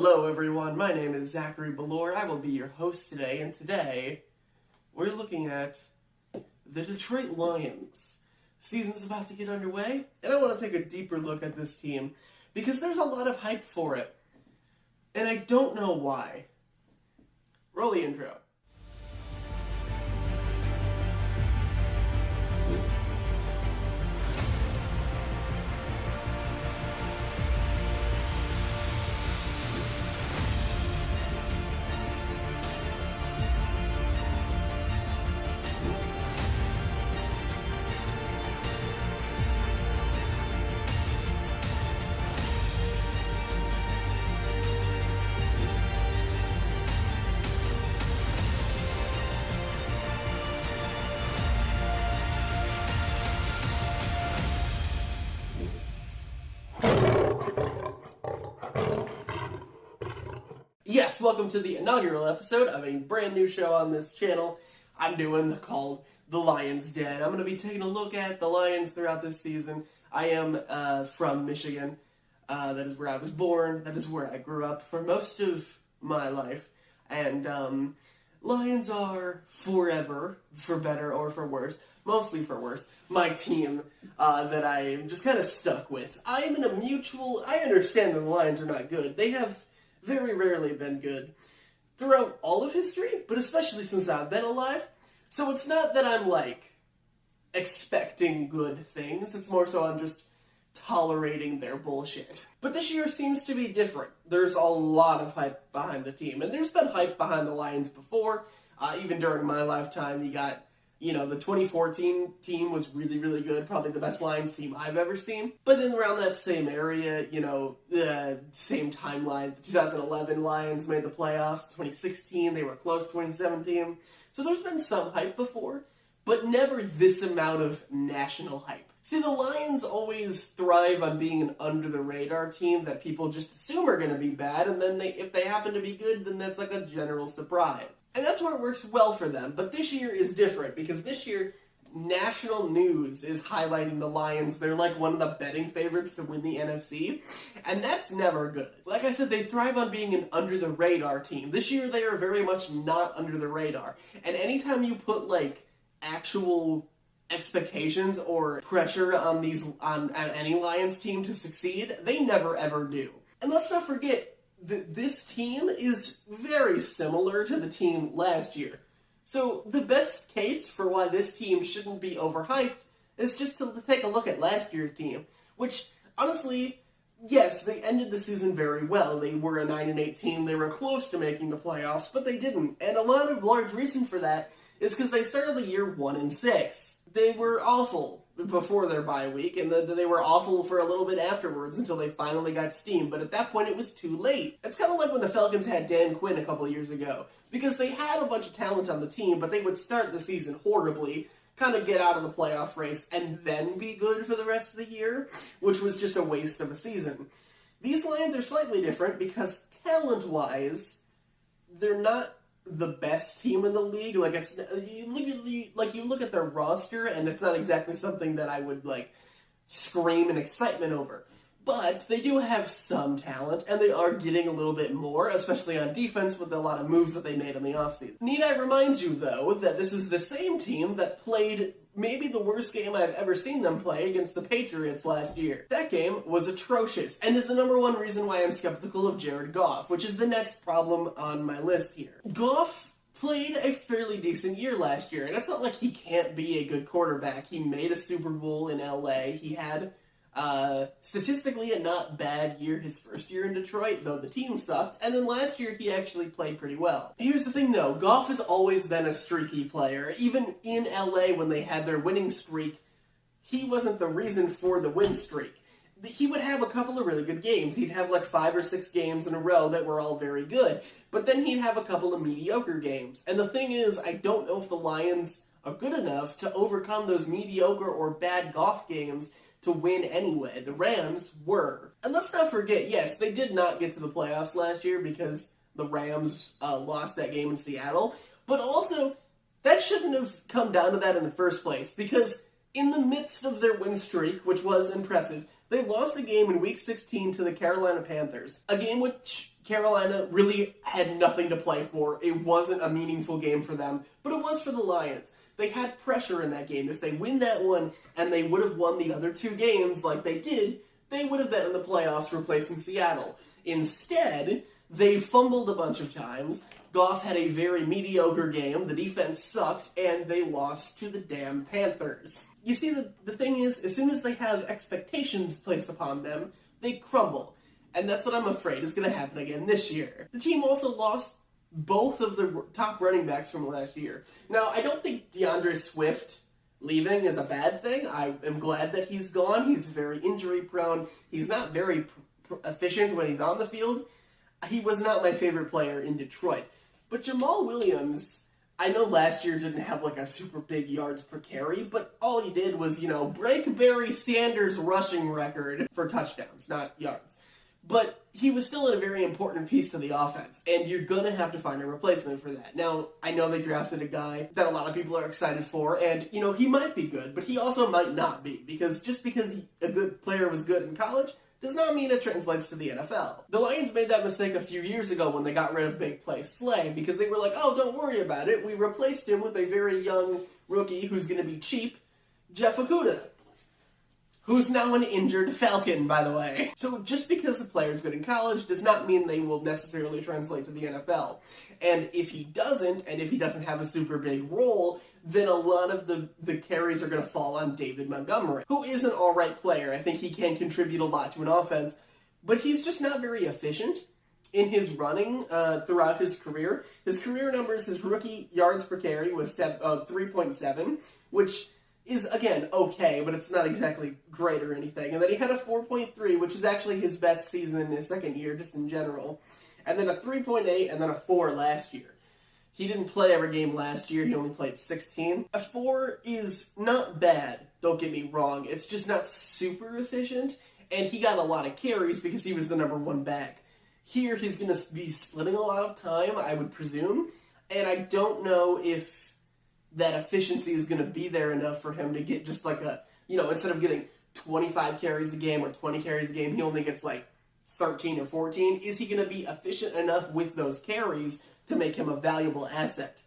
Hello everyone, my name is Zachary Ballor. I will be your host today, and today we're looking at the Detroit Lions. The season's about to get underway, and I want to take a deeper look at this team because there's a lot of hype for it, and I don't know why. Roll the intro. Yes, welcome to the inaugural episode of a brand new show on this channel I'm doing called The Lions Den. I'm going to be taking a look at the Lions throughout this season. I am from Michigan. That is where I was born. That is where I grew up for most of my life. And Lions are forever, for better or for worse, mostly for worse, my team that I am just kind of stuck with. I understand that the Lions are not good. They have very rarely been good throughout all of history, but especially since I've been alive. So it's not that I'm, expecting good things. It's more so I'm just tolerating their bullshit. But this year seems to be different. There's a lot of hype behind the team, and there's been hype behind the Lions before. Even during my lifetime, you got, the 2014 team was really, really good. Probably the best Lions team I've ever seen. But in around that same area, the same timeline, the 2011 Lions made the playoffs. 2016, they were close. 2017. So there's been some hype before, but never this amount of national hype. See, the Lions always thrive on being an under-the-radar team that people just assume are going to be bad, and then if they happen to be good, then that's like a general surprise. And that's where it works well for them. But this year is different, because this year, national news is highlighting the Lions. They're like one of the betting favorites to win the NFC, and that's never good. Like I said, they thrive on being an under-the-radar team. This year, they are very much not under the radar. And anytime you put, actual expectations or pressure on any Lions team to succeed, they never ever do. And let's not forget that this team is very similar to the team last year. So the best case for why this team shouldn't be overhyped is just to take a look at last year's team, which honestly, yes, they ended the season very well. They were a 9-8 team. They were close to making the playoffs, but they didn't. And a large reason for that is because they started the year 1-6. They were awful before their bye week, and they were awful for a little bit afterwards until they finally got steam. But at that point, it was too late. It's kind of like when the Falcons had Dan Quinn a couple of years ago, because they had a bunch of talent on the team, but they would start the season horribly, kind of get out of the playoff race, and then be good for the rest of the year, which was just a waste of a season. These Lions are slightly different because talent-wise, they're not the best team in the league. You look at their roster, and it's not exactly something that I would scream in excitement over. But they do have some talent, and they are getting a little bit more, especially on defense with a lot of moves that they made in the offseason. Need I remind you, though, that this is the same team that played maybe the worst game I've ever seen them play against the Patriots last year. That game was atrocious, and is the number one reason why I'm skeptical of Jared Goff, which is the next problem on my list here. Goff played a fairly decent year last year, and it's not like he can't be a good quarterback. He made a Super Bowl in LA. He had statistically a not bad year his first year in Detroit, though the team sucked, and then last year he actually played pretty well. Here's the thing though, Goff has always been a streaky player. Even in LA when they had their winning streak, he wasn't the reason for the win streak. He would have a couple of really good games. He'd have 5 or 6 games in a row that were all very good, but then he'd have a couple of mediocre games. And the thing is, I don't know if the Lions are good enough to overcome those mediocre or bad Goff games to win anyway. The Rams were. And let's not forget, yes, they did not get to the playoffs last year because the Rams lost that game in Seattle, but also that shouldn't have come down to that in the first place, because in the midst of their win streak, which was impressive, they lost a game in Week 16 to the Carolina Panthers, a game which Carolina really had nothing to play for. It wasn't a meaningful game for them, but it was for the Lions. They had pressure in that game. If they win that one and they would have won the other 2 games like they did, they would have been in the playoffs replacing Seattle. Instead, they fumbled a bunch of times. Goff had a very mediocre game. The defense sucked, and they lost to the damn Panthers. You see, the thing is, as soon as they have expectations placed upon them, they crumble. And that's what I'm afraid is going to happen again this year. The team also lost both of the top running backs from last year. Now, I don't think DeAndre Swift leaving is a bad thing. I am glad that he's gone. He's very injury prone. He's not very efficient when he's on the field. He was not my favorite player in Detroit. But Jamal Williams, I know last year didn't have like a super big yards per carry, but all he did was, break Barry Sanders' rushing record for touchdowns, not yards. But he was still a very important piece to the offense, and you're going to have to find a replacement for that. Now, I know they drafted a guy that a lot of people are excited for, and, he might be good, but he also might not be, because just because a good player was good in college does not mean it translates to the NFL. The Lions made that mistake a few years ago when they got rid of Big Play Slay, because they were like, oh, don't worry about it. We replaced him with a very young rookie who's going to be cheap, Jeff Okudah, who's now an injured Falcon, by the way. So just because a player's good in college does not mean they will necessarily translate to the NFL. And if he doesn't, and if he doesn't have a super big role, then a lot of the carries are going to fall on David Montgomery, who is an alright player. I think he can contribute a lot to an offense, but he's just not very efficient in his running throughout his career. His career numbers, his rookie yards per carry was 3.7, which is, again, okay, but it's not exactly great or anything. And then he had a 4.3, which is actually his best season in his second year, just in general. And then a 3.8, and then a 4 last year. He didn't play every game last year. He only played 16. A 4 is not bad, don't get me wrong. It's just not super efficient, and he got a lot of carries because he was the number 1 back. Here, he's going to be splitting a lot of time, I would presume, and I don't know if that efficiency is going to be there enough for him to get just like a, instead of getting 25 carries a game or 20 carries a game, he only gets like 13 or 14. Is he going to be efficient enough with those carries to make him a valuable asset?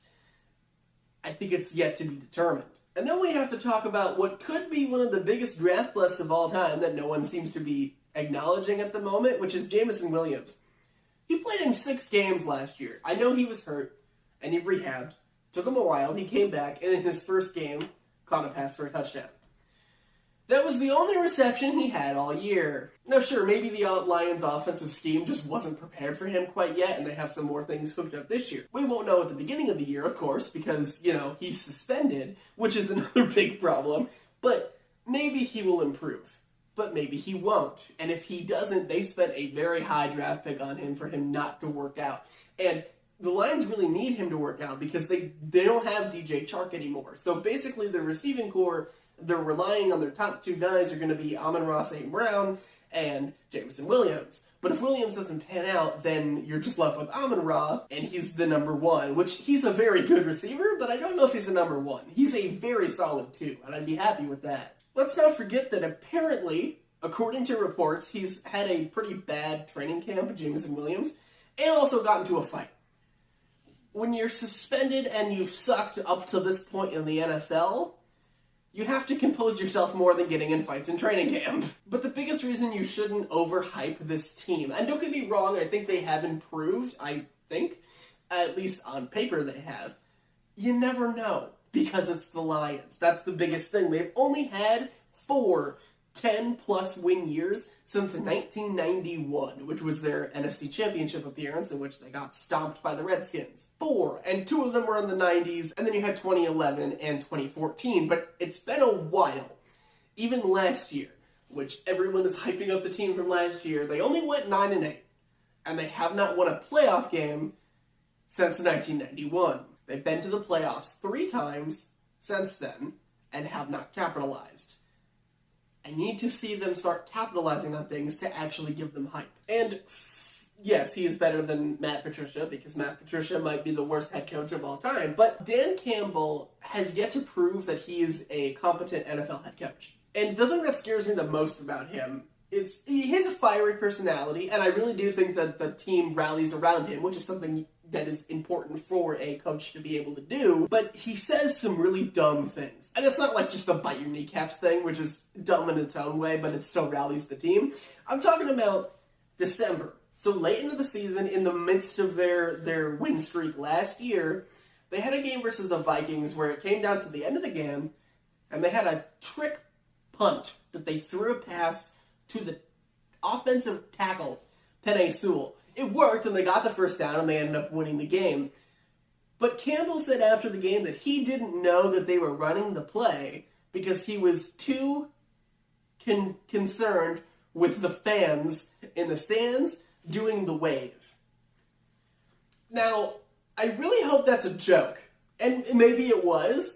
I think it's yet to be determined. And then we have to talk about what could be one of the biggest draft busts of all time that no one seems to be acknowledging at the moment, which is Jameson Williams. He played in 6 games last year. I know he was hurt, and he rehabbed. Took him a while. He came back, and in his first game, caught a pass for a touchdown. That was the only reception he had all year. Now, sure, maybe the Lions' offensive scheme just wasn't prepared for him quite yet, and they have some more things hooked up this year. We won't know at the beginning of the year, of course, because, he's suspended, which is another big problem, but maybe he will improve. But maybe he won't. And if he doesn't, they spent a very high draft pick on him for him not to work out. And the Lions really need him to work out because they don't have DJ Chark anymore. So basically the receiving core, they're relying on their top 2 guys are going to be Amon-Ra St. Brown and Jameson Williams. But if Williams doesn't pan out, then you're just left with Amon-Ra, and he's the number 1, which he's a very good receiver, but I don't know if he's a number 1. He's a very solid 2, and I'd be happy with that. Let's not forget that apparently, according to reports, he's had a pretty bad training camp, Jameson Williams, and also got into a fight. When you're suspended and you've sucked up to this point in the NFL, you have to compose yourself more than getting in fights in training camp. But the biggest reason you shouldn't overhype this team, and don't get me wrong, I think they have improved, at least on paper they have, you never know, because it's the Lions. That's the biggest thing. They've only had 4 10-plus win years since 1991, which was their NFC Championship appearance in which they got stomped by the Redskins. 4, and 2 of them were in the 90s, and then you had 2011 and 2014, but it's been a while. Even last year, which everyone is hyping up the team from last year, they only went 9-8, and they have not won a playoff game since 1991. They've been to the playoffs 3 times since then, and have not capitalized. I need to see them start capitalizing on things to actually give them hype. And yes, he is better than Matt Patricia, because Matt Patricia might be the worst head coach of all time, but Dan Campbell has yet to prove that he is a competent NFL head coach. And the thing that scares me the most about him He has a fiery personality, and I really do think that the team rallies around him, which is something that is important for a coach to be able to do. But he says some really dumb things. And it's not like just the bite your kneecaps thing, which is dumb in its own way, but it still rallies the team. I'm talking about December. So late into the season, in the midst of their win streak last year, they had a game versus the Vikings where it came down to the end of the game, and they had a trick punt that they threw a pass to the offensive tackle, Penei Sewell. It worked, and they got the first down, and they ended up winning the game. But Campbell said after the game that he didn't know that they were running the play because he was too concerned with the fans in the stands doing the wave. Now, I really hope that's a joke, and maybe it was,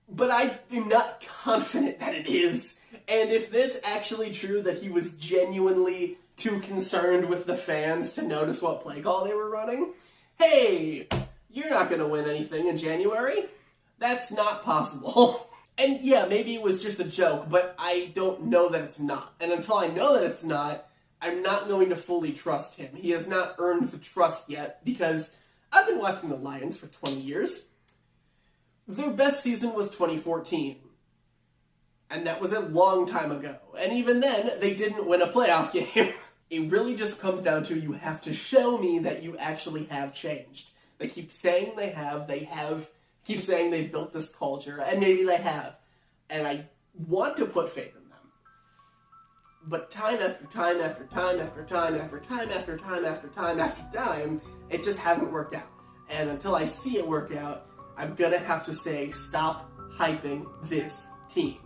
but I am not confident that it is. And if that's actually true, that he was genuinely too concerned with the fans to notice what play call they were running, hey, you're not going to win anything in January. That's not possible. And yeah, maybe it was just a joke, but I don't know that it's not. And until I know that it's not, I'm not going to fully trust him. He has not earned the trust yet, because I've been watching the Lions for 20 years. Their best season was 2014. And that was a long time ago. And even then, they didn't win a playoff game. It really just comes down to, you have to show me that you actually have changed. They keep saying they have, keep saying they've built this culture, and maybe they have. And I want to put faith in them. But time after time after time after time after time after time after time after time, it just hasn't worked out. And until I see it work out, I'm gonna have to say, stop hyping this team.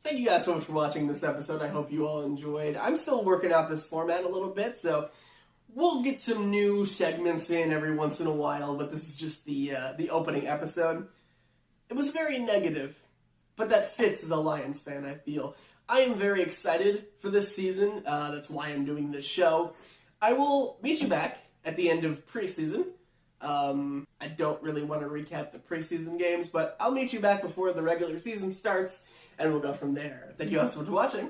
Thank you guys so much for watching this episode. I hope you all enjoyed. I'm still working out this format a little bit, so we'll get some new segments in every once in a while, but this is just the opening episode. It was very negative, but that fits as a Lions fan, I feel. I am very excited for this season. That's why I'm doing this show. I will meet you back at the end of preseason. I don't really want to recap the preseason games, but I'll meet you back before the regular season starts, and we'll go from there. Thank you all so much for watching,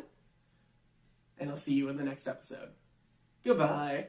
and I'll see you in the next episode. Goodbye.